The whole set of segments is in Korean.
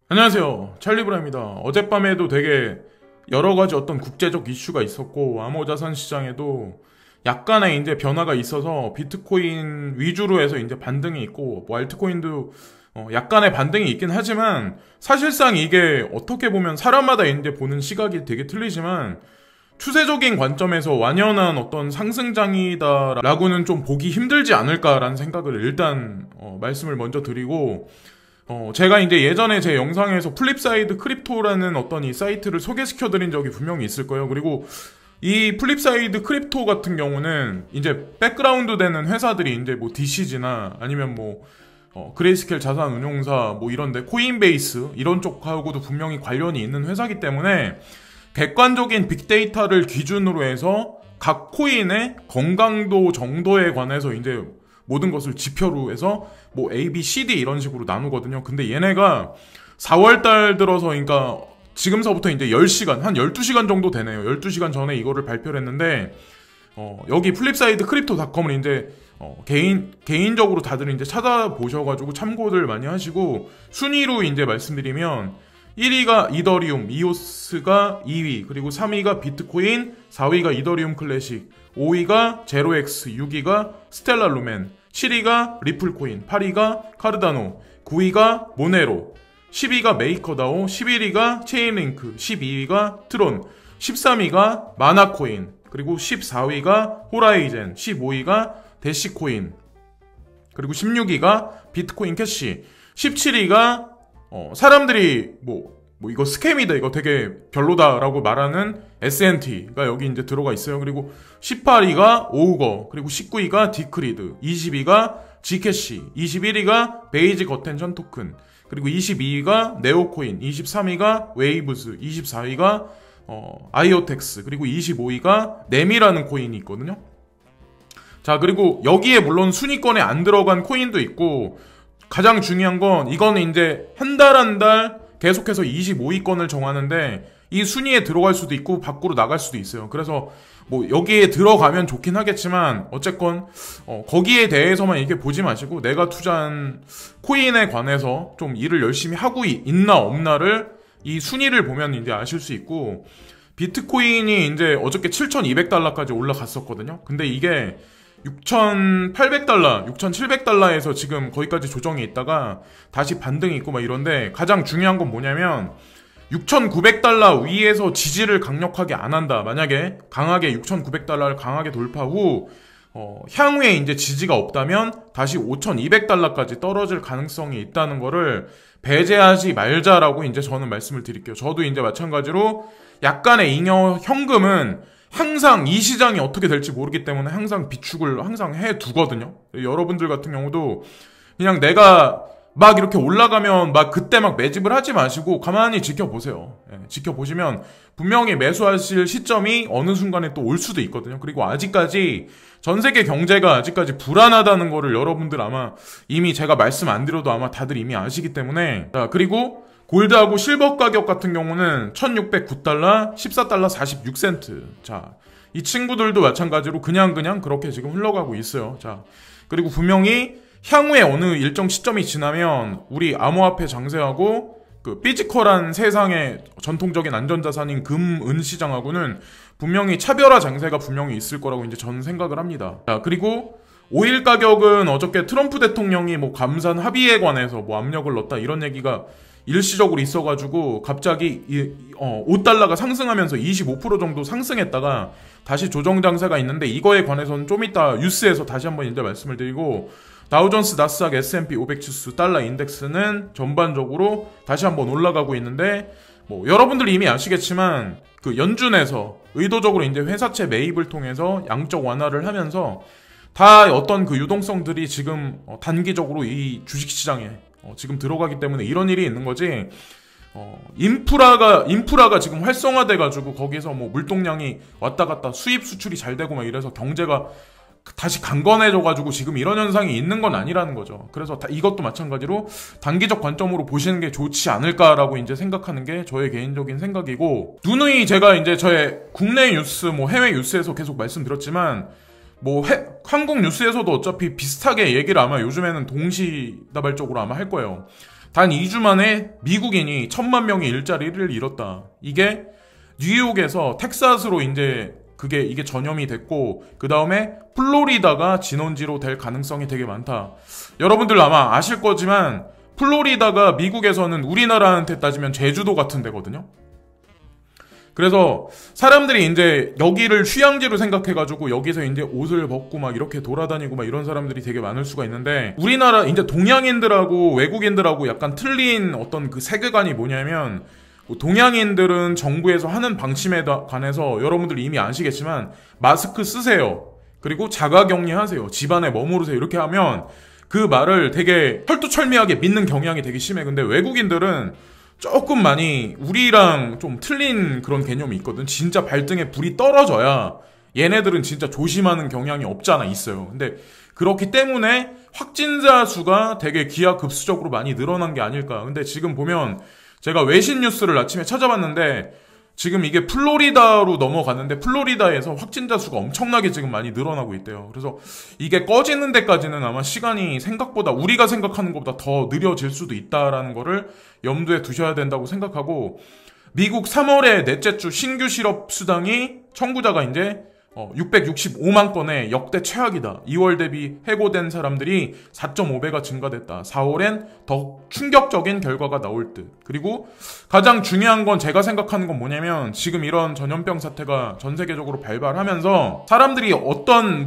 안녕하세요, 찰리브라입니다. 어젯밤에도 되게 여러가지 어떤 국제적 이슈가 있었고 암호자산 시장에도 약간의 이제 변화가 있어서 비트코인 위주로 해서 이제 반등이 있고 뭐 알트코인도 약간의 반등이 있긴 하지만 사실상 이게 어떻게 보면 사람마다 이제 보는 시각이 되게 틀리지만 추세적인 관점에서 완연한 어떤 상승장이다라고는 좀 보기 힘들지 않을까라는 생각을 일단 말씀을 먼저 드리고, 제가 이제 예전에 제 영상에서 플립사이드 크립토라는 어떤 이 사이트를 소개시켜드린 적이 분명히 있을 거예요. 그리고 이 플립사이드 크립토 같은 경우는 이제 백그라운드 되는 회사들이 이제 뭐 DCG나 아니면 뭐 그레이스케일 자산운용사 뭐 이런데 코인베이스 이런 쪽하고도 분명히 관련이 있는 회사이기 때문에 객관적인 빅데이터를 기준으로 해서 각 코인의 건강도 정도에 관해서 이제 모든 것을 지표로 해서 뭐 A, B, C, D 이런 식으로 나누거든요. 근데 얘네가 4월달 들어서 그러니까 지금서부터 이제 10시간, 한 12시간 정도 되네요. 12시간 전에 이거를 발표를 했는데 여기 플립사이드 크립토닷컴을 이제 개인적으로 다들 이제 찾아보셔가지고 참고들 많이 하시고 순위로 이제 말씀드리면 1위가 이더리움, 이오스가 2위, 그리고 3위가 비트코인, 4위가 이더리움 클래식, 5위가 제로엑스, 6위가 스텔라 루멘, 7위가 리플코인, 8위가 카르다노, 9위가 모네로, 10위가 메이커다오, 11위가 체인링크, 12위가 트론, 13위가 마나코인, 그리고 14위가 호라이젠, 15위가 대시코인, 그리고 16위가 비트코인 캐시, 17위가 사람들이 뭐 이거 스캠이다, 이거 되게 별로다라고 말하는 S&T가 여기 이제 들어가 있어요. 그리고 18위가 오우거, 그리고 19위가 디크리드, 20위가 지캐시, 21위가 베이직 어텐션 토큰, 그리고 22위가 네오코인, 23위가 웨이브스, 24위가 아이오텍스, 그리고 25위가 네미라는 코인이 있거든요. 자, 그리고 여기에 물론 순위권에 안 들어간 코인도 있고, 가장 중요한 건 이거는 이제 한 달 계속해서 25위권을 정하는데 이 순위에 들어갈 수도 있고 밖으로 나갈 수도 있어요. 그래서 뭐 여기에 들어가면 좋긴 하겠지만 어쨌건 거기에 대해서만 이렇게 보지 마시고 내가 투자한 코인에 관해서 좀 일을 열심히 하고 있나 없나를 이 순위를 보면 이제 아실 수 있고, 비트코인이 이제 어저께 7,200달러까지 올라갔었거든요. 근데 이게 6,800달러, 6,700달러에서 지금 거기까지 조정이 있다가 다시 반등이 있고 막 이런데, 가장 중요한 건 뭐냐면 6,900달러 위에서 지지를 강력하게 안 한다. 만약에 강하게 6,900달러를 강하게 돌파 후 향후에 이제 지지가 없다면 다시 5,200달러까지 떨어질 가능성이 있다는 거를 배제하지 말자라고 이제 저는 말씀을 드릴게요. 저도 이제 마찬가지로 약간의 잉여 현금은 항상 이 시장이 어떻게 될지 모르기 때문에 항상 비축을 항상 해두거든요. 여러분들 같은 경우도 그냥 내가 막 이렇게 올라가면 막 그때 막 매집을 하지 마시고 가만히 지켜보세요. 지켜보시면 분명히 매수하실 시점이 어느 순간에 또 올 수도 있거든요. 그리고 아직까지 전 세계 경제가 아직까지 불안하다는 거를 여러분들 아마 이미 제가 말씀 안 드려도 아마 다들 이미 아시기 때문에. 자, 그리고 골드하고 실버 가격 같은 경우는 1,609달러, 14달러 46센트. 자, 이 친구들도 마찬가지로 그냥 그렇게 지금 흘러가고 있어요. 자, 그리고 분명히 향후에 어느 일정 시점이 지나면 우리 암호화폐 장세하고 그 피지컬한 세상의 전통적인 안전자산인 금, 은 시장하고는 분명히 차별화 장세가 분명히 있을 거라고 이제 저는 생각을 합니다. 자, 그리고 오일 가격은 어저께 트럼프 대통령이 뭐 감산 합의에 관해서 뭐 압력을 넣었다 이런 얘기가 일시적으로 있어가지고 갑자기 5달러가 상승하면서 25% 정도 상승했다가 다시 조정 장세가 있는데, 이거에 관해서는 좀 이따 뉴스에서 다시 한번 이제 말씀을 드리고, 다우존스, 나스닥, S&P 500 지수, 달러 인덱스는 전반적으로 다시 한번 올라가고 있는데, 뭐 여러분들 이미 아시겠지만 그 연준에서 의도적으로 이제 회사채 매입을 통해서 양적 완화를 하면서 다 어떤 그 유동성들이 지금 단기적으로 이 주식시장에 지금 들어가기 때문에 이런 일이 있는 거지. 인프라가 지금 활성화돼가지고 거기서 뭐 물동량이 왔다 갔다 수입 수출이 잘 되고 막 이래서 경제가 다시 강건해져가지고 지금 이런 현상이 있는 건 아니라는 거죠. 그래서 이것도 마찬가지로 단기적 관점으로 보시는 게 좋지 않을까라고 이제 생각하는 게 저의 개인적인 생각이고, 누누이 제가 이제 저의 국내 뉴스, 뭐 해외 뉴스에서 계속 말씀드렸지만 뭐 한국 뉴스에서도 어차피 비슷하게 얘기를 아마 요즘에는 동시다발적으로 아마 할 거예요. 단 2주 만에 미국인이 1,000만 명의 일자리를 잃었다. 이게 뉴욕에서 텍사스로 이제 이게 전염이 됐고, 그 다음에 플로리다가 진원지로 될 가능성이 되게 많다. 여러분들 아마 아실 거지만 플로리다가 미국에서는 우리나라한테 따지면 제주도 같은 데거든요. 그래서 사람들이 이제 여기를 휴양지로 생각해가지고 여기서 이제 옷을 벗고 막 이렇게 돌아다니고 막 이런 사람들이 되게 많을 수가 있는데, 우리나라 이제 동양인들하고 외국인들하고 약간 틀린 어떤 그 세계관이 뭐냐면, 동양인들은 정부에서 하는 방침에 관해서 여러분들 이미 아시겠지만 마스크 쓰세요. 그리고 자가격리 하세요. 집안에 머무르세요. 이렇게 하면 그 말을 되게 철두철미하게 믿는 경향이 되게 심해. 근데 외국인들은 조금 많이 우리랑 좀 틀린 그런 개념이 있거든. 진짜 발등에 불이 떨어져야 얘네들은 진짜 조심하는 경향이 없잖아 있어요. 근데 그렇기 때문에 확진자 수가 되게 기하급수적으로 많이 늘어난 게 아닐까. 근데 지금 보면 제가 외신 뉴스를 아침에 찾아봤는데 지금 이게 플로리다로 넘어갔는데 플로리다에서 확진자 수가 엄청나게 지금 많이 늘어나고 있대요. 그래서 이게 꺼지는 데까지는 아마 시간이 생각보다 우리가 생각하는 것보다 더 느려질 수도 있다라는 거를 염두에 두셔야 된다고 생각하고, 미국 3월에 넷째 주 신규 실업 수당이 청구자가 이제 665만 건의 역대 최악이다. 2월 대비 해고된 사람들이 4.5배가 증가됐다. 4월엔 더 충격적인 결과가 나올 듯. 그리고 가장 중요한 건 제가 생각하는 건 뭐냐면, 지금 이런 전염병 사태가 전 세계적으로 발발하면서 사람들이 어떤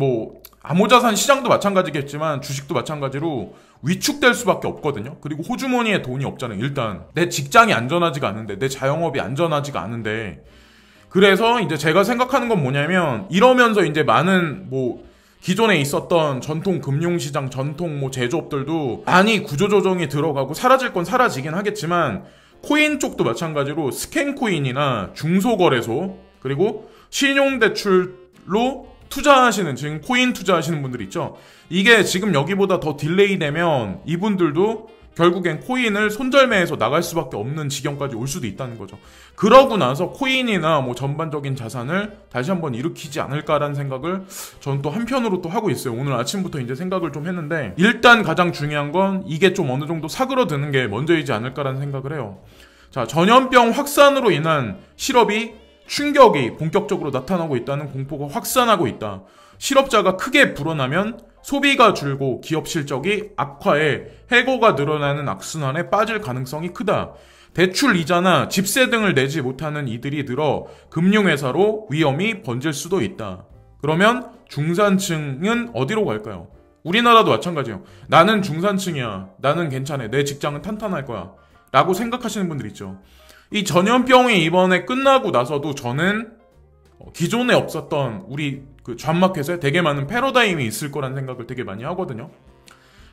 암호자산 시장도 마찬가지겠지만 주식도 마찬가지로 위축될 수밖에 없거든요. 그리고 호주머니에 돈이 없잖아요. 일단 내 직장이 안전하지가 않은데, 내 자영업이 안전하지가 않은데, 그래서 이제 제가 생각하는 건 뭐냐면, 이러면서 이제 많은 기존에 있었던 전통 금융시장, 전통 제조업들도 많이 구조조정이 들어가고 사라질 건 사라지긴 하겠지만, 코인 쪽도 마찬가지로 스캔코인이나 중소거래소, 그리고 신용대출로 투자하시는, 지금 코인 투자하시는 분들 있죠. 이게 지금 여기보다 더 딜레이 되면 이분들도 결국엔 코인을 손절매해서 나갈 수밖에 없는 지경까지 올 수도 있다는 거죠. 그러고 나서 코인이나 전반적인 자산을 다시 한번 일으키지 않을까라는 생각을 저는 또 한편으로 또 하고 있어요. 오늘 아침부터 이제 생각을 좀 했는데, 일단 가장 중요한 건 이게 좀 어느 정도 사그러드는 게 먼저이지 않을까라는 생각을 해요. 자, 전염병 확산으로 인한 실업이 충격이 본격적으로 나타나고 있다는 공포가 확산하고 있다. 실업자가 크게 불어나면 소비가 줄고 기업 실적이 악화해 해고가 늘어나는 악순환에 빠질 가능성이 크다. 대출 이자나 집세 등을 내지 못하는 이들이 늘어 금융회사로 위험이 번질 수도 있다. 그러면 중산층은 어디로 갈까요? 우리나라도 마찬가지예요. 나는 중산층이야. 나는 괜찮아. 내 직장은 탄탄할 거야. 라고 생각하시는 분들 있죠. 이 전염병이 이번에 끝나고 나서도 저는 기존에 없었던 우리 전마켓에 되게 많은 패러다임이 있을 거란 생각을 되게 많이 하거든요.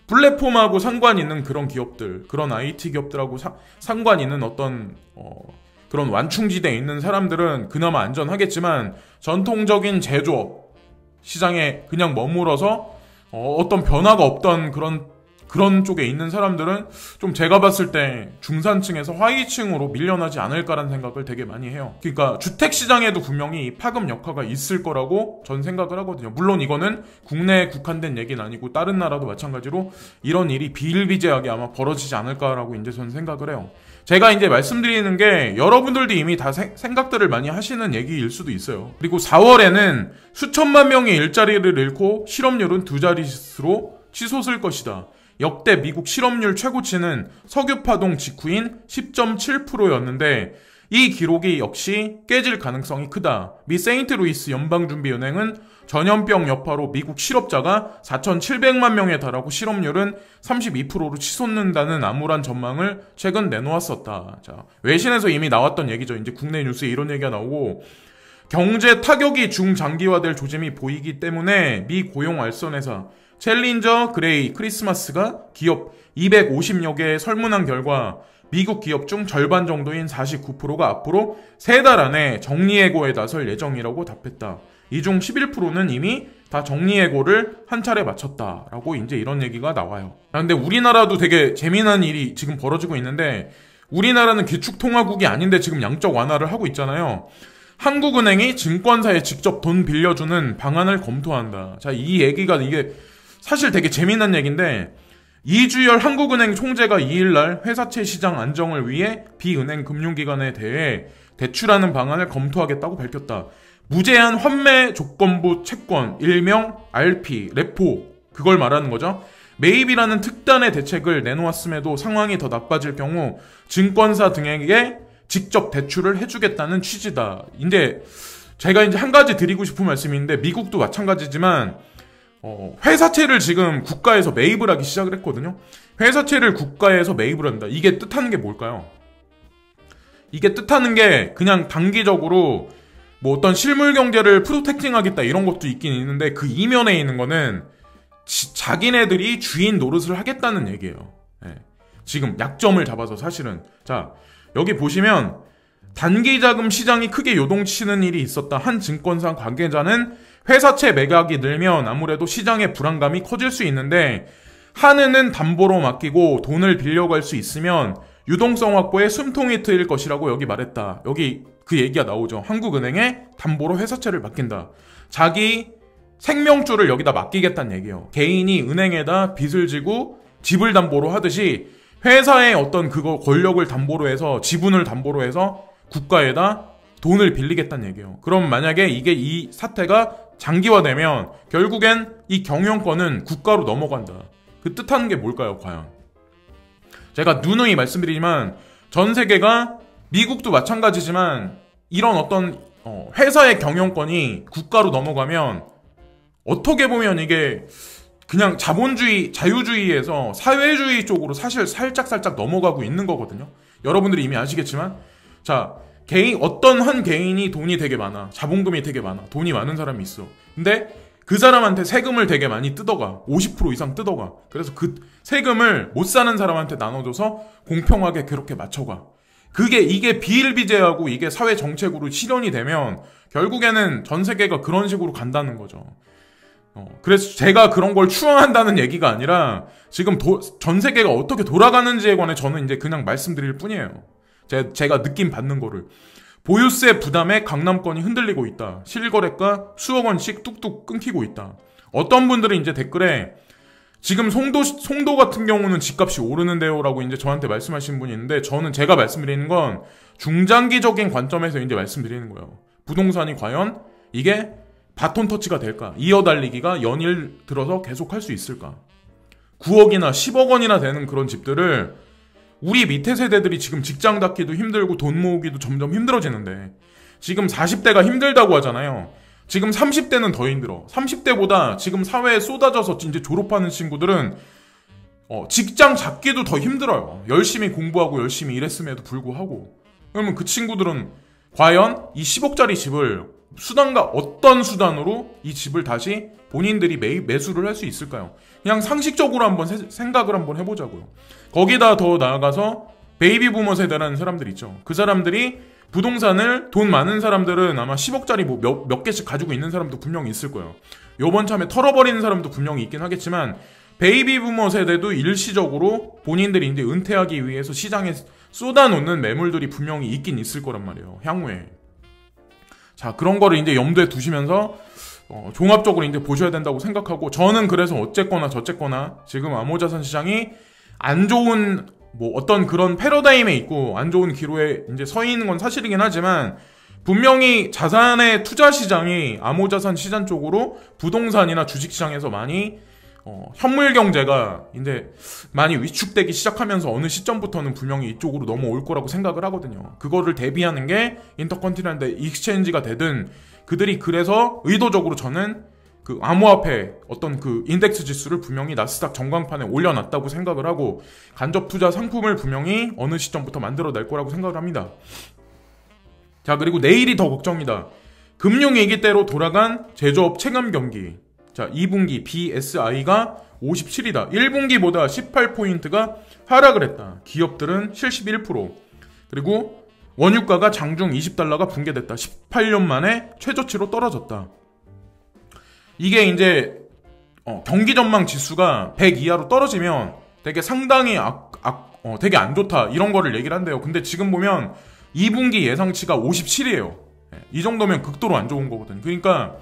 플랫폼하고 상관 있는 그런 기업들, 그런 IT 기업들하고 상관 있는 어떤 그런 완충지대에 있는 사람들은 그나마 안전하겠지만, 전통적인 제조업 시장에 그냥 머물어서 어떤 변화가 없던 그런 쪽에 있는 사람들은 좀 제가 봤을 때 중산층에서 하위층으로 밀려나지 않을까라는 생각을 되게 많이 해요. 그러니까 주택시장에도 분명히 파급 역화가 있을 거라고 전 생각을 하거든요. 물론 이거는 국내에 국한된 얘기는 아니고 다른 나라도 마찬가지로 이런 일이 비일비재하게 아마 벌어지지 않을까라고 이제 저는 생각을 해요. 제가 이제 말씀드리는 게 여러분들도 이미 다 생각들을 많이 하시는 얘기일 수도 있어요. 그리고 4월에는 수천만 명의 일자리를 잃고 실업률은 2자릿수로 치솟을 것이다. 역대 미국 실업률 최고치는 석유파동 직후인 10.7%였는데 이 기록이 역시 깨질 가능성이 크다. 미 세인트루이스 연방준비은행은 전염병 여파로 미국 실업자가 4,700만 명에 달하고 실업률은 32%로 치솟는다는 암울한 전망을 최근 내놓았었다. 자, 외신에서 이미 나왔던 얘기죠. 이제 국내 뉴스에 이런 얘기가 나오고, 경제 타격이 중장기화될 조짐이 보이기 때문에 미 고용 알선회사 챌린저 그레이 크리스마스가 기업 250여 개에 설문한 결과 미국 기업 중 절반 정도인 49%가 앞으로 3달 안에 정리해고에 나설 예정이라고 답했다. 이 중 11%는 이미 다 정리해고를 한 차례 마쳤다라고 이제 이런 얘기가 나와요. 그런데 우리나라도 되게 재미난 일이 지금 벌어지고 있는데, 우리나라는 기축통화국이 아닌데 지금 양적 완화를 하고 있잖아요. 한국은행이 증권사에 직접 돈 빌려주는 방안을 검토한다. 자, 이 얘기가 이게 사실 되게 재미난 얘기인데, 이주열 한국은행 총재가 2일날 회사채 시장 안정을 위해 비은행 금융기관에 대해 대출하는 방안을 검토하겠다고 밝혔다. 무제한 환매 조건부 채권, 일명 RP, 레포, 그걸 말하는 거죠. 매입이라는 특단의 대책을 내놓았음에도 상황이 더 나빠질 경우 증권사 등에게 직접 대출을 해주겠다는 취지다. 이제 제가 이제 한 가지 드리고 싶은 말씀인데, 미국도 마찬가지지만 회사채를 지금 국가에서 매입을 하기 시작을 했거든요. 회사채를 국가에서 매입을 한다. 이게 뜻하는 게 뭘까요? 이게 뜻하는 게 그냥 단기적으로 뭐 어떤 실물 경제를 프로텍팅하겠다 이런 것도 있긴 있는데, 그 이면에 있는 거는 자기네들이 주인 노릇을 하겠다는 얘기예요. 예. 지금 약점을 잡아서 사실은. 자, 여기 보시면 단기 자금 시장이 크게 요동치는 일이 있었다. 한 증권사 관계자는 회사채 매각이 늘면 아무래도 시장의 불안감이 커질 수 있는데, 한은은 담보로 맡기고 돈을 빌려갈 수 있으면 유동성 확보에 숨통이 트일 것이라고 여기 말했다. 여기 그 얘기가 나오죠. 한국은행에 담보로 회사채를 맡긴다. 자기 생명줄을 여기다 맡기겠다는 얘기예요. 개인이 은행에다 빚을 지고 집을 담보로 하듯이 회사의 어떤 그거 권력을 담보로 해서, 지분을 담보로 해서 국가에다 돈을 빌리겠다는 얘기예요. 그럼 만약에 이 사태가 장기화되면 결국엔 이 경영권은 국가로 넘어간다. 그 뜻하는 게 뭘까요, 과연? 제가 누누이 말씀드리지만 전 세계가, 미국도 마찬가지지만 이런 어떤 회사의 경영권이 국가로 넘어가면 어떻게 보면 이게 그냥 자본주의, 자유주의에서 사회주의 쪽으로 사실 살짝 넘어가고 있는 거거든요. 여러분들이 이미 아시겠지만, 자, 어떤 한 개인이 돈이 되게 많아. 자본금이 되게 많아. 돈이 많은 사람이 있어. 근데 그 사람한테 세금을 되게 많이 뜯어가. 50% 이상 뜯어가. 그래서 그 세금을 못 사는 사람한테 나눠줘서 공평하게 그렇게 맞춰가. 이게 비일비재하고 이게 사회 정책으로 실현이 되면 결국에는 전 세계가 그런 식으로 간다는 거죠. 그래서 제가 그런 걸 추앙한다는 얘기가 아니라 지금 전 세계가 어떻게 돌아가는지에 관해 저는 이제 그냥 말씀드릴 뿐이에요. 제가 느낌 받는 거를. 보유세 부담에 강남권이 흔들리고 있다. 실거래가 수억 원씩 뚝뚝 끊기고 있다. 어떤 분들은 이제 댓글에 지금 송도 같은 경우는 집값이 오르는데요 라고 이제 저한테 말씀하신 분이 있는데, 저는 제가 말씀드리는 건 중장기적인 관점에서 이제 말씀드리는 거예요. 부동산이 과연 이게 바톤 터치가 될까? 이어달리기가 연일 들어서 계속 할 수 있을까? 9억이나 10억 원이나 되는 그런 집들을 우리 밑에 세대들이 지금 직장 닫기도 힘들고 돈 모으기도 점점 힘들어지는데, 지금 40대가 힘들다고 하잖아요. 지금 30대는 더 힘들어. 30대보다 지금 사회에 쏟아져서 이제 졸업하는 친구들은 직장 잡기도 더 힘들어요. 열심히 공부하고 열심히 일했음에도 불구하고. 그러면 그 친구들은 과연 이 10억짜리 집을 어떤 수단으로 이 집을 다시 본인들이 매수를 할 수 있을까요? 그냥 상식적으로 한번 생각을 한번 해보자고요. 거기다 더 나아가서 베이비 부머 세대라는 사람들 있죠. 그 사람들이 부동산을, 돈 많은 사람들은 아마 10억짜리 뭐 몇 개씩 가지고 있는 사람도 분명히 있을 거예요. 요번 참에 털어버리는 사람도 분명히 있긴 하겠지만, 베이비 부머 세대도 일시적으로 본인들이 이제 은퇴하기 위해서 시장에 쏟아놓는 매물들이 분명히 있긴 있을 거란 말이에요, 향후에. 자, 그런 거를 이제 염두에 두시면서 종합적으로 이제 보셔야 된다고 생각하고, 저는 그래서 어쨌거나 저쨌거나 지금 암호자산 시장이 안 좋은 어떤 그런 패러다임에 있고 안 좋은 기로에 이제 서 있는 건 사실이긴 하지만, 분명히 자산의 투자 시장이 암호자산 시장 쪽으로 부동산이나 주식 시장에서 많이 현물 경제가 이제 많이 위축되기 시작하면서 어느 시점부터는 분명히 이쪽으로 넘어올 거라고 생각을 하거든요. 그거를 대비하는 게 인터컨티넨탈 익스체인지가 되든, 그들이 그래서 의도적으로 저는 그 암호화폐 어떤 그 인덱스 지수를 분명히 나스닥 전광판에 올려놨다고 생각을 하고, 간접 투자 상품을 분명히 어느 시점부터 만들어낼 거라고 생각을 합니다. 자, 그리고 내일이 더 걱정입니다. 금융위기때로 돌아간 제조업 체감 경기. 자, 2분기 BSI가 57이다. 1분기보다 18포인트가 하락을 했다. 기업들은 71%. 그리고 원유가가 장중 20달러가 붕괴됐다. 18년 만에 최저치로 떨어졌다. 이게 이제 경기 전망 지수가 100 이하로 떨어지면 되게 상당히 되게 안 좋다, 이런 거를 얘기를 한대요. 근데 지금 보면 2분기 예상치가 57이에요. 이 정도면 극도로 안 좋은 거거든요. 그러니까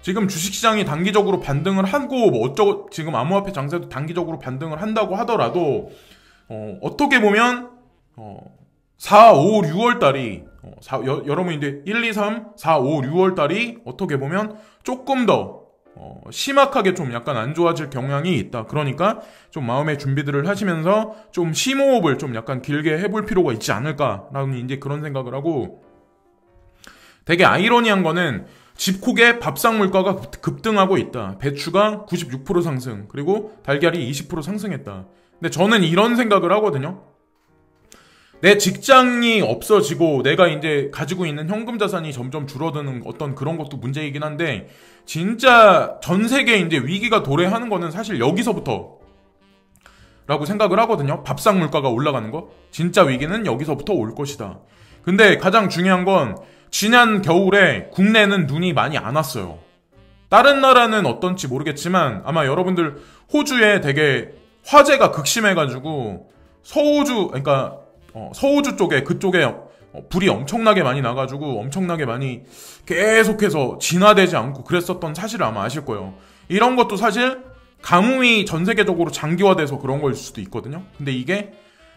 지금 주식시장이 단기적으로 반등을 하고 뭐 어쩌고 지금 암호화폐 장세도 단기적으로 반등을 한다고 하더라도 어떻게 보면 4, 5, 6월 달이 여러분 이제 1, 2, 3, 4, 5, 6월 달이 어떻게 보면 조금 더 심각하게 좀 약간 안 좋아질 경향이 있다. 그러니까 좀 마음의 준비들을 하시면서 좀 심호흡을 좀 약간 길게 해볼 필요가 있지 않을까라는 이제 그런 생각을 하고, 되게 아이러니한 거는 집콕의 밥상 물가가 급등하고 있다. 배추가 96% 상승, 그리고 달걀이 20% 상승했다. 근데 저는 이런 생각을 하거든요. 내 직장이 없어지고 내가 이제 가지고 있는 현금 자산이 점점 줄어드는 어떤 그런 것도 문제이긴 한데, 진짜 전 세계 이제 위기가 도래하는 거는 사실 여기서부터 라고 생각을 하거든요. 밥상 물가가 올라가는 거. 진짜 위기는 여기서부터 올 것이다. 근데 가장 중요한 건 지난 겨울에 국내는 눈이 많이 안 왔어요. 다른 나라는 어떤지 모르겠지만 아마 여러분들 호주에 되게 화재가 극심해가지고 그러니까 서호주 쪽에 그쪽에 불이 엄청나게 많이 나가지고 엄청나게 많이 계속해서 진화되지 않고 그랬었던 사실을 아마 아실 거예요. 이런 것도 사실 가뭄이 전 세계적으로 장기화돼서 그런 거일 수도 있거든요. 근데 이게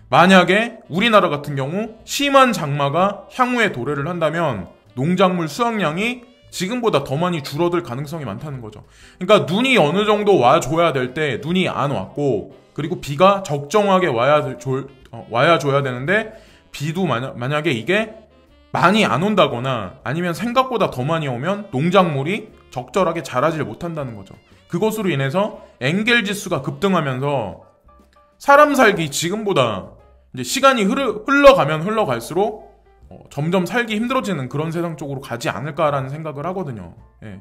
만약에 우리나라 같은 경우 심한 장마가 향후에 도래를 한다면 농작물 수확량이 지금보다 더 많이 줄어들 가능성이 많다는 거죠. 그러니까 눈이 어느 정도 와줘야 될 때 눈이 안 왔고, 그리고 비가 적정하게 와야 되는데 비도 만약에 이게 많이 안 온다거나 아니면 생각보다 더 많이 오면 농작물이 적절하게 자라질 못한다는 거죠. 그것으로 인해서 엔겔 지수가 급등하면서 사람 살기 지금보다 이제 시간이 흘러가면 흘러갈수록 점점 살기 힘들어지는 그런 세상 쪽으로 가지 않을까라는 생각을 하거든요. 예.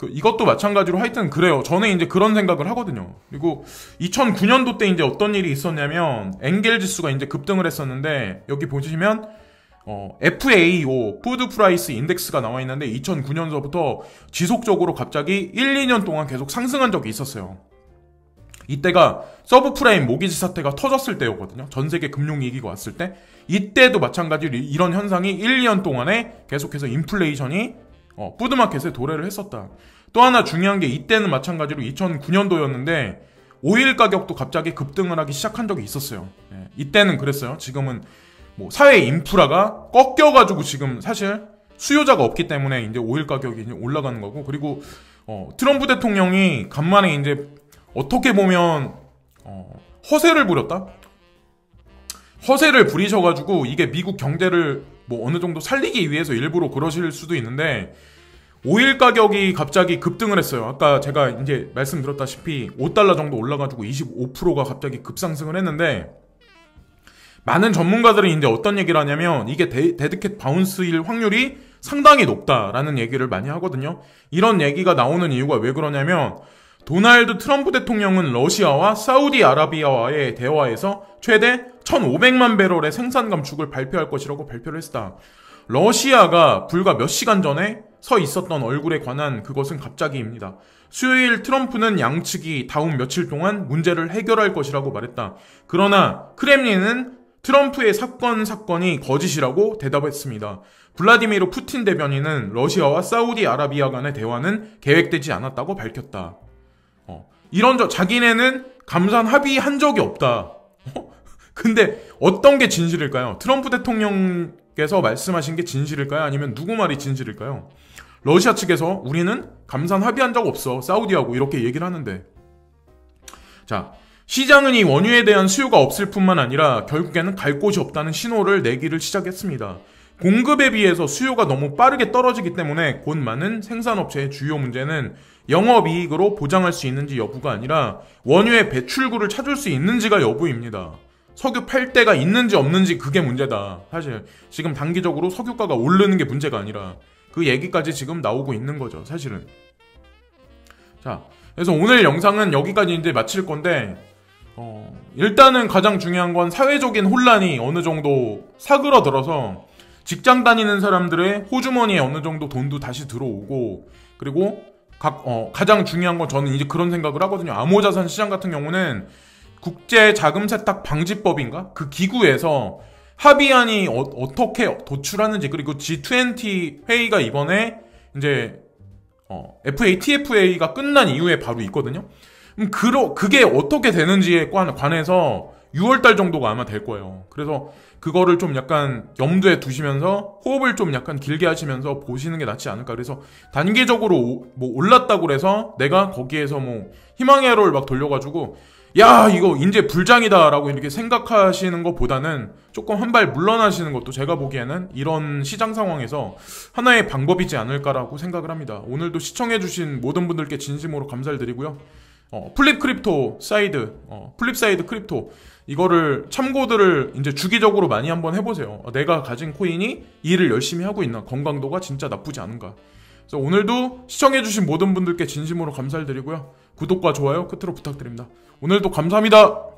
이것도 마찬가지로 하여튼 그래요. 저는 이제 그런 생각을 하거든요. 그리고 2009년도 때 이제 어떤 일이 있었냐면 엔겔 지수가 이제 급등을 했었는데, 여기 보시면 FAO 푸드 프라이스 인덱스가 나와 있는데 2009년서부터 지속적으로 갑자기 1, 2년 동안 계속 상승한 적이 있었어요. 이때가 서브프라임 모기지 사태가 터졌을 때였거든요. 전 세계 금융위기가 왔을 때. 이때도 마찬가지로 이런 현상이 1, 2년 동안에 계속해서 인플레이션이 푸드마켓에 도래를 했었다. 또 하나 중요한 게 이때는 마찬가지로 2009년도였는데 오일 가격도 갑자기 급등을 하기 시작한 적이 있었어요. 예, 이때는 그랬어요. 지금은 뭐 사회 인프라가 꺾여가지고 지금 사실 수요자가 없기 때문에 이제 오일 가격이 이제 올라가는 거고, 그리고 트럼프 대통령이 간만에 이제 어떻게 보면 허세를 부렸다? 허세를 부리셔가지고 이게 미국 경제를 뭐 어느 정도 살리기 위해서 일부러 그러실 수도 있는데, 오일 가격이 갑자기 급등을 했어요. 아까 제가 이제 말씀드렸다시피 5달러 정도 올라가지고 25%가 갑자기 급상승을 했는데, 많은 전문가들은 이제 어떤 얘기를 하냐면 이게 데드캣 바운스일 확률이 상당히 높다라는 얘기를 많이 하거든요. 이런 얘기가 나오는 이유가 왜 그러냐면, 도널드 트럼프 대통령은 러시아와 사우디아라비아와의 대화에서 최대 1,500만 배럴의 생산 감축을 발표할 것이라고 발표를 했다. 러시아가 불과 몇 시간 전에 서 있었던 얼굴에 관한 그것은 갑자기입니다. 수요일 트럼프는 양측이 다음 며칠 동안 문제를 해결할 것이라고 말했다. 그러나 크렘린은 트럼프의 사건이 거짓이라고 대답했습니다. 블라디미르 푸틴 대변인은 러시아와 사우디아라비아 간의 대화는 계획되지 않았다고 밝혔다. 자기네는 감산 합의한 적이 없다. 근데 어떤 게 진실일까요? 트럼프 대통령께서 말씀하신 게 진실일까요? 아니면 누구 말이 진실일까요? 러시아 측에서 우리는 감산 합의한 적 없어, 사우디하고, 이렇게 얘기를 하는데, 자, 시장은 이 원유에 대한 수요가 없을 뿐만 아니라 결국에는 갈 곳이 없다는 신호를 내기를 시작했습니다. 공급에 비해서 수요가 너무 빠르게 떨어지기 때문에 곧 많은 생산업체의 주요 문제는 영업이익으로 보장할 수 있는지 여부가 아니라 원유의 배출구를 찾을 수 있는지가 여부입니다. 석유 팔 데가 있는지 없는지, 그게 문제다. 사실 지금 단기적으로 석유가가 오르는 게 문제가 아니라 그 얘기까지 지금 나오고 있는 거죠, 사실은. 자, 그래서 오늘 영상은 여기까지 이제 마칠 건데, 일단은 가장 중요한 건 사회적인 혼란이 어느 정도 사그러들어서 직장 다니는 사람들의 호주머니에 어느 정도 돈도 다시 들어오고, 그리고 가장 중요한 건 저는 이제 그런 생각을 하거든요. 암호자산 시장 같은 경우는 국제 자금 세탁 방지법인가? 그 기구에서 합의안이 어떻게 도출하는지, 그리고 G20 회의가 이번에 이제 FATFA가 끝난 이후에 바로 있거든요. 그게 어떻게 되는지에 관해서 6월달 정도가 아마 될 거예요. 그래서 그거를 좀 약간 염두에 두시면서 호흡을 좀 약간 길게 하시면서 보시는 게 낫지 않을까. 그래서 단계적으로 뭐 올랐다고 그래서 내가 거기에서 뭐 희망의 회로를 막 돌려가지고 야 이거 이제 불장이다 라고 이렇게 생각하시는 것보다는 조금 한 발 물러나시는 것도 제가 보기에는 이런 시장 상황에서 하나의 방법이지 않을까라고 생각을 합니다. 오늘도 시청해주신 모든 분들께 진심으로 감사를 드리고요. 플립 크립토 사이드, 플립 사이드 크립토 이거를 참고들을 이제 주기적으로 많이 한번 해보세요. 내가 가진 코인이 일을 열심히 하고 있나, 건강도가 진짜 나쁘지 않은가. 그래서 오늘도 시청해주신 모든 분들께 진심으로 감사를 드리고요. 구독과 좋아요 끝으로 부탁드립니다. 오늘도 감사합니다.